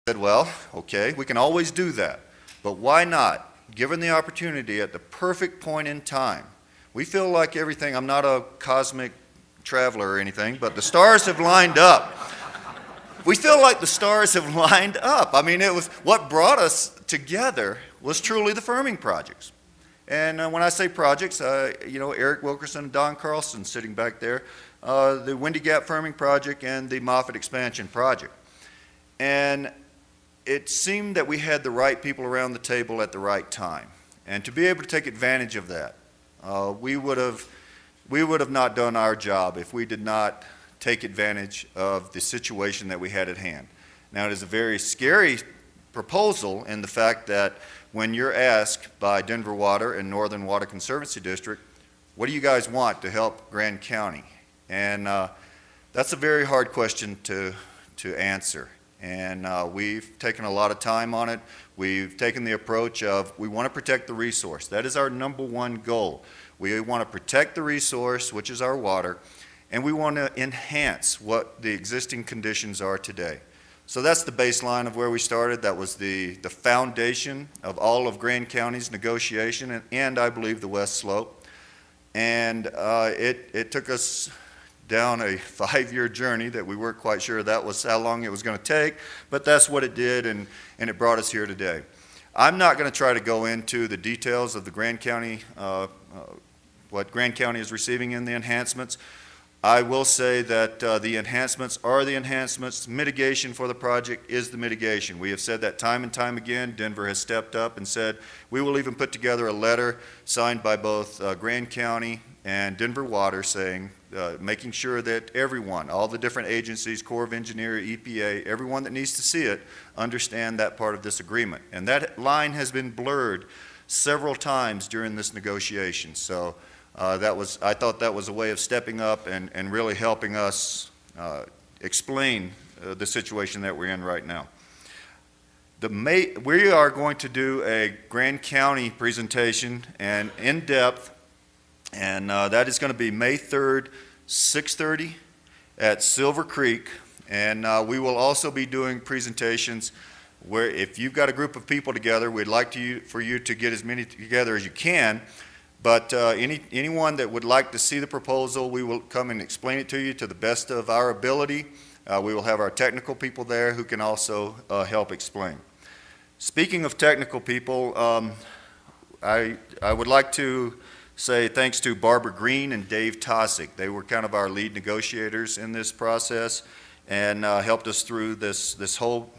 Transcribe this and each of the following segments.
said, well, okay, we can always do that, but why not, given the opportunity at the perfect point in time? We feel like everything, I'm not a cosmic traveler or anything, but the stars have lined up. We feel like the stars have lined up. I mean, it was what brought us together was truly the firming projects. And when I say projects, you know, Eric Wilkerson and Don Carlson sitting back there, the Windy Gap Firming Project and the Moffett Expansion Project. And it seemed that we had the right people around the table at the right time. And to be able to take advantage of that, we would have not done our job if we did not take advantage of the situation that we had at hand. Now, it is a very scary proposal in the fact that when you're asked by Denver Water and Northern Water Conservancy District, what do you guys want to help Grand County? And that's a very hard question to answer. And we've taken a lot of time on it. We've taken the approach of we want to protect the resource. That is our #1 goal. We want to protect the resource, which is our water, and we want to enhance what the existing conditions are today. So that's the baseline of where we started. That was the foundation of all of Grand County's negotiation and I believe the West Slope. And it took us down a 5-year journey that we weren't quite sure that was how long it was going to take, but that's what it did, and it brought us here today. I'm not going to try to go into the details of the Grand County, what Grand County is receiving in the enhancements. I will say that the enhancements are the enhancements. Mitigation for the project is the mitigation. We have said that time and time again. Denver has stepped up and said we will even put together a letter signed by both Grand County and Denver Water saying, making sure that everyone, all the different agencies, Corps of Engineers, EPA, everyone that needs to see it, understand that part of this agreement. And that line has been blurred several times during this negotiation. So I thought that was a way of stepping up and really helping us explain the situation that we're in right now. We are going to do a Grand County presentation and in-depth, and that is going to be May 3rd, 6:30 at Silver Creek. And we will also be doing presentations where if you've got a group of people together, we'd like for you to get as many together as you can. But anyone that would like to see the proposal, we will come and explain it to you to the best of our ability. We will have our technical people there who can also help explain. Speaking of technical people, I would like to say thanks to Barbara Green and Dave Tosick. They were kind of our lead negotiators in this process and helped us through this whole,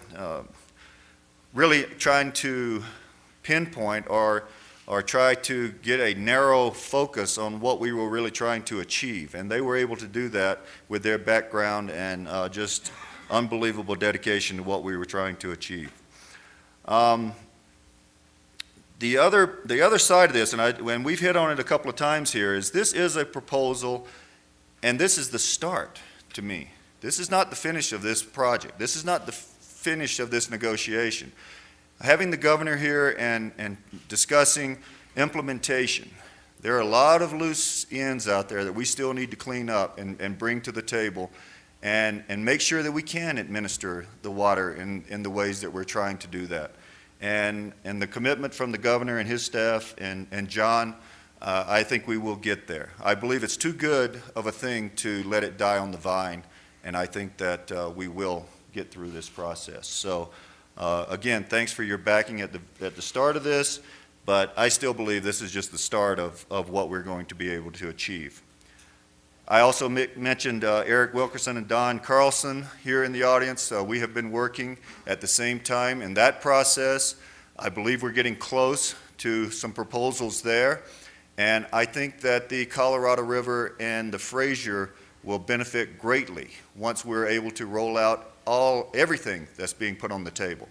really trying to pinpoint or try to get a narrow focus on what we were really trying to achieve. And they were able to do that with their background and just unbelievable dedication to what we were trying to achieve. The other side of this, and we've hit on it a couple of times here, is this is a proposal, and this is the start to me. This is not the finish of this project. This is not the finish of this negotiation. Having the governor here and discussing implementation, there are a lot of loose ends out there that we still need to clean up and bring to the table and make sure that we can administer the water in the ways that we're trying to do that. And the commitment from the governor and his staff and John, I think we will get there. I believe it's too good of a thing to let it die on the vine, and I think that we will get through this process. So again, thanks for your backing at the start of this, but I still believe this is just the start of what we're going to be able to achieve. I also mentioned Eric Wilkerson and Don Carlson here in the audience. We have been working at the same time in that process. I believe we're getting close to some proposals there, and I think that the Colorado River and the Fraser will benefit greatly once we're able to roll out everything that's being put on the table.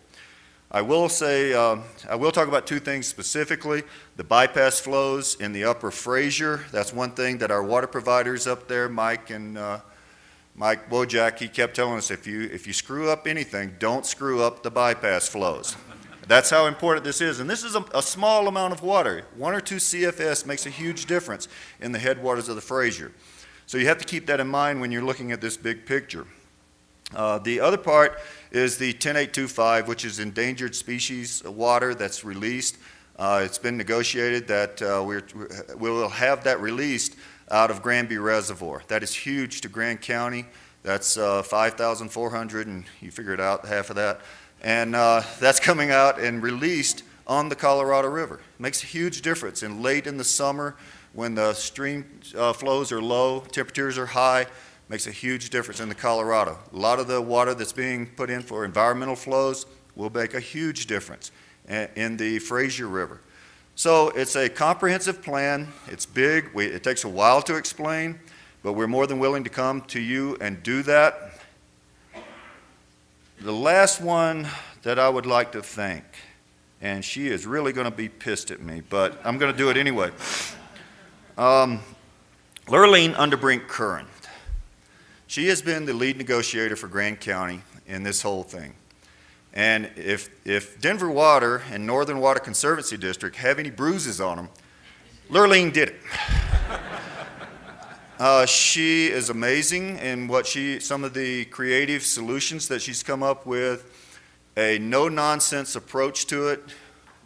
I will say, I will talk about two things specifically. The bypass flows in the upper Fraser. That's one thing that our water providers up there, Mike Wojak, he kept telling us, if you screw up anything, don't screw up the bypass flows. That's how important this is. And this is a small amount of water. 1 or 2 CFS makes a huge difference in the headwaters of the Fraser. So you have to keep that in mind when you're looking at this big picture. The other part is the 10825, which is endangered species water that's released. It's been negotiated that we will have that released out of Granby Reservoir. That is huge to Grand County. That's 5,400, and you figure it out, half of that. And that's coming out and released on the Colorado River. It makes a huge difference. And late in the summer, when the stream flows are low, temperatures are high, makes a huge difference in the Colorado. A lot of the water that's being put in for environmental flows will make a huge difference in the Fraser River. So it's a comprehensive plan. It's big. It takes a while to explain, but we're more than willing to come to you and do that. The last one that I would like to thank, and she is really going to be pissed at me, but I'm going to do it anyway. Lurleen Underbrink Curran. She has been the lead negotiator for Grand County in this whole thing. And if Denver Water and Northern Water Conservancy District have any bruises on them, Lurleen did it. She is amazing in some of the creative solutions that she's come up with, a no-nonsense approach to it.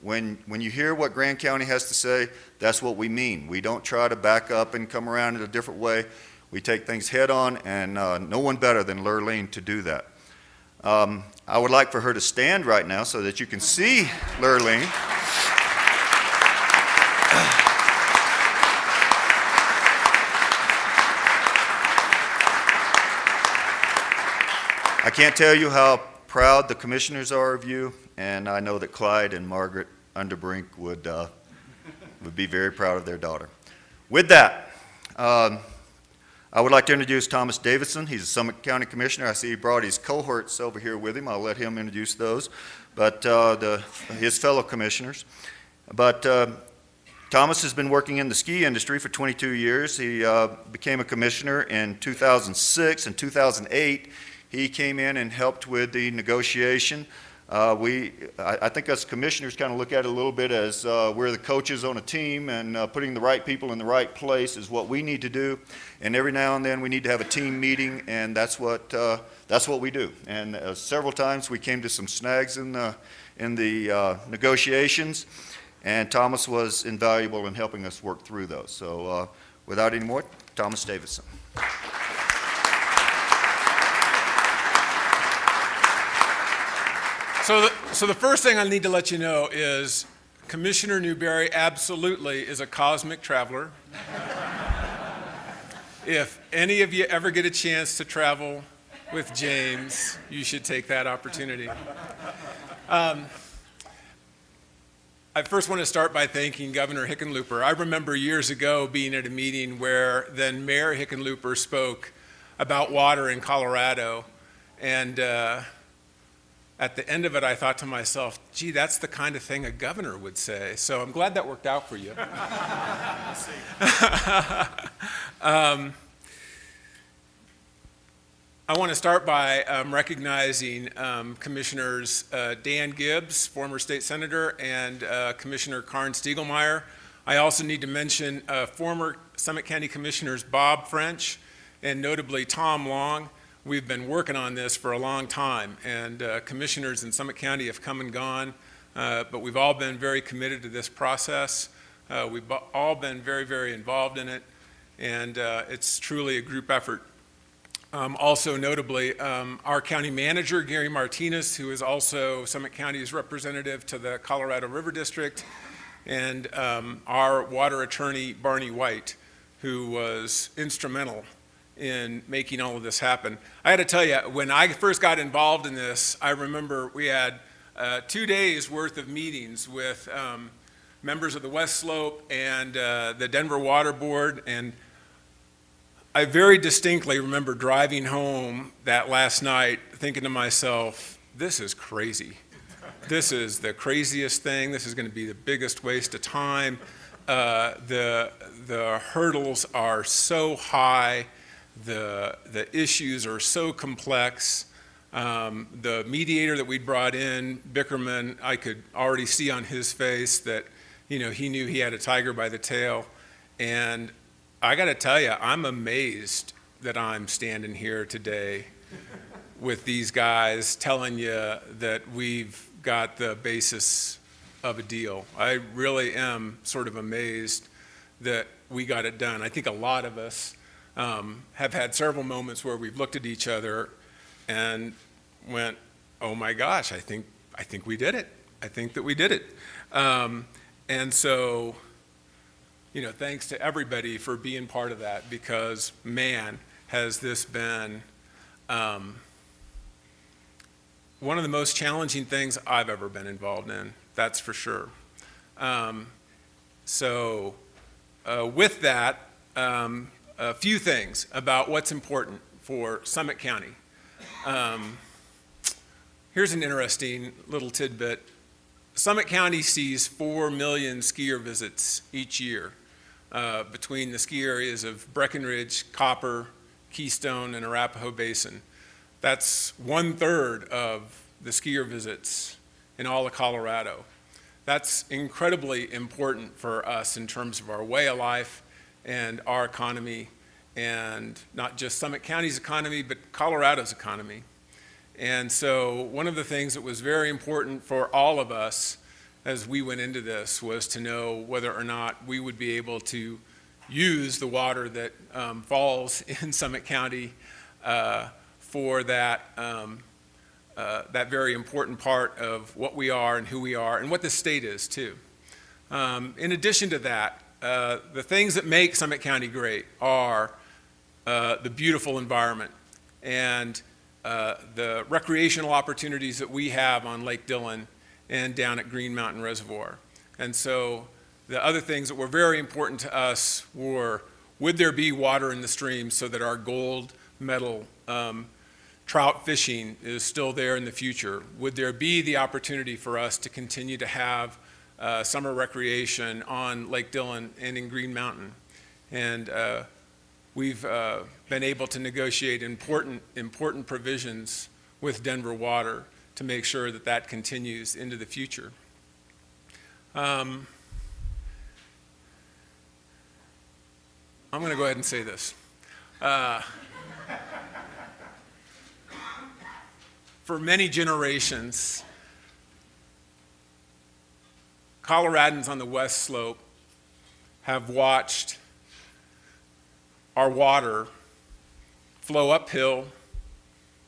When you hear what Grand County has to say, that's what we mean. We don't try to back up and come around in a different way. We take things head on, and no one better than Lurleen to do that. I would like for her to stand right now so that you can see Lurleen. I can't tell you how proud the commissioners are of you, and I know that Clyde and Margaret Underbrink would be very proud of their daughter. With that, I would like to introduce Thomas Davidson. He's a Summit County Commissioner. I see he brought his cohorts over here with him. I'll let him introduce those, but his fellow commissioners. But Thomas has been working in the ski industry for 22 years. He became a commissioner in 2006. In 2008, he came in and helped with the negotiation. I think us commissioners kind of look at it a little bit as we're the coaches on a team, and putting the right people in the right place is what we need to do. And every now and then we need to have a team meeting, and that's what we do. And several times we came to some snags in the negotiations, and Thomas was invaluable in helping us work through those. So without any more, Thomas Davidson. So the first thing I need to let you know is Commissioner Newberry absolutely is a cosmic traveler. If any of you ever get a chance to travel with James, you should take that opportunity. I first want to start by thanking Governor Hickenlooper. I remember years ago being at a meeting where then Mayor Hickenlooper spoke about water in Colorado, and at the end of it, I thought to myself, gee, that's the kind of thing a governor would say. So I'm glad that worked out for you. I want to start by recognizing Commissioners Dan Gibbs, former state senator, and Commissioner Karn Stiegelmeier. I also need to mention former Summit County Commissioners Bob French and notably Tom Long. We've been working on this for a long time, and commissioners in Summit County have come and gone, but we've all been very committed to this process. We've all been very, very involved in it, and it's truly a group effort. Also notably, our county manager, Gary Martinez, who is also Summit County's representative to the Colorado River District, and our water attorney, Barney White, who was instrumental in making all of this happen. I had to tell you, when I first got involved in this, I remember we had 2 days worth of meetings with members of the West Slope and the Denver Water Board, and I very distinctly remember driving home that last night thinking to myself, this is crazy. This is the craziest thing. This is going to be the biggest waste of time. The hurdles are so high. The issues are so complex. The mediator that we'd brought in, Bickerman, I could already see on his face that, he knew he had a tiger by the tail. And I got to tell you, I'm amazed that I'm standing here today with these guys telling you that we've got the basis of a deal. I really am sort of amazed that we got it done. I think a lot of us have had several moments where we've looked at each other and went, oh my gosh, I think we did it. I think that we did it. And so, thanks to everybody for being part of that, because man, has this been one of the most challenging things I've ever been involved in, that's for sure. With that, a few things about what's important for Summit County. Here's an interesting little tidbit. Summit County sees 4 million skier visits each year between the ski areas of Breckenridge, Copper, Keystone, and Arapahoe Basin. That's 1/3 of the skier visits in all of Colorado. That's incredibly important for us in terms of our way of life and our economy, and not just Summit County's economy, but Colorado's economy. And so one of the things that was very important for all of us as we went into this was to know whether or not we would be able to use the water that falls in Summit County for that, that very important part of what we are and who we are and what the state is too. In addition to that, the things that make Summit County great are the beautiful environment and the recreational opportunities that we have on Lake Dillon and down at Green Mountain Reservoir. And so the other things that were very important to us were, would there be water in the stream so that our gold medal trout fishing is still there in the future? Would there be the opportunity for us to continue to have summer recreation on Lake Dillon and in Green Mountain? And we've been able to negotiate important provisions with Denver Water to make sure that that continues into the future. I'm going to go ahead and say this. For many generations, Coloradans on the West Slope have watched our water flow uphill,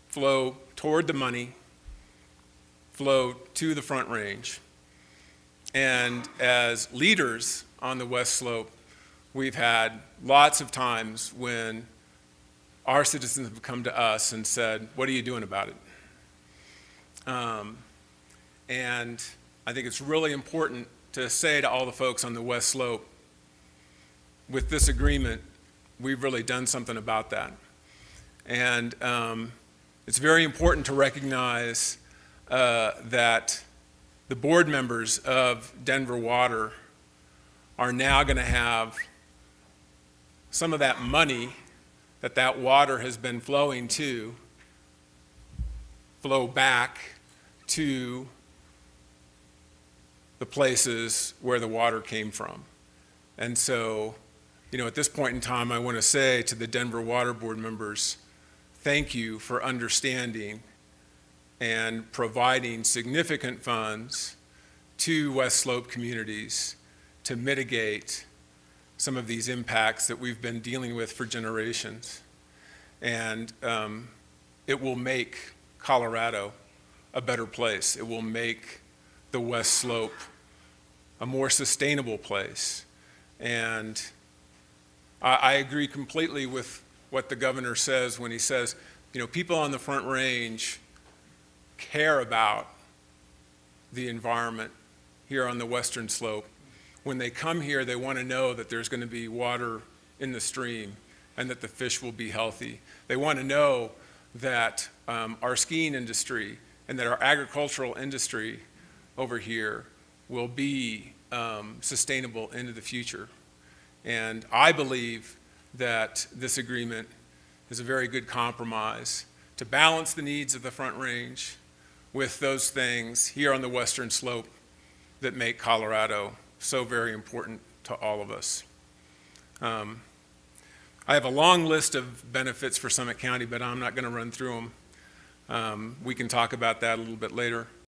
flow toward the money, flow to the Front Range. And as leaders on the West Slope, we've had lots of times when our citizens have come to us and said, what are you doing about it? And I think it's really important to say to all the folks on the West Slope, with this agreement, we've really done something about that. And it's very important to recognize that the board members of Denver Water are now going to have some of that money that water has been flowing to flow back to the places where the water came from. And so, at this point in time, I want to say to the Denver Water Board members, thank you for understanding and providing significant funds to West Slope communities to mitigate some of these impacts that we've been dealing with for generations. And it will make Colorado a better place. It will make the West Slope a more sustainable place. And I agree completely with what the governor says when he says, people on the Front Range care about the environment here on the Western Slope. When they come here, they want to know that there's going to be water in the stream and that the fish will be healthy. They want to know that our skiing industry and that our agricultural industry over here will be sustainable into the future. And I believe that this agreement is a very good compromise to balance the needs of the Front Range with those things here on the Western Slope that make Colorado so very important to all of us. I have a long list of benefits for Summit County, but I'm not going to run through We can talk about that a little bit later.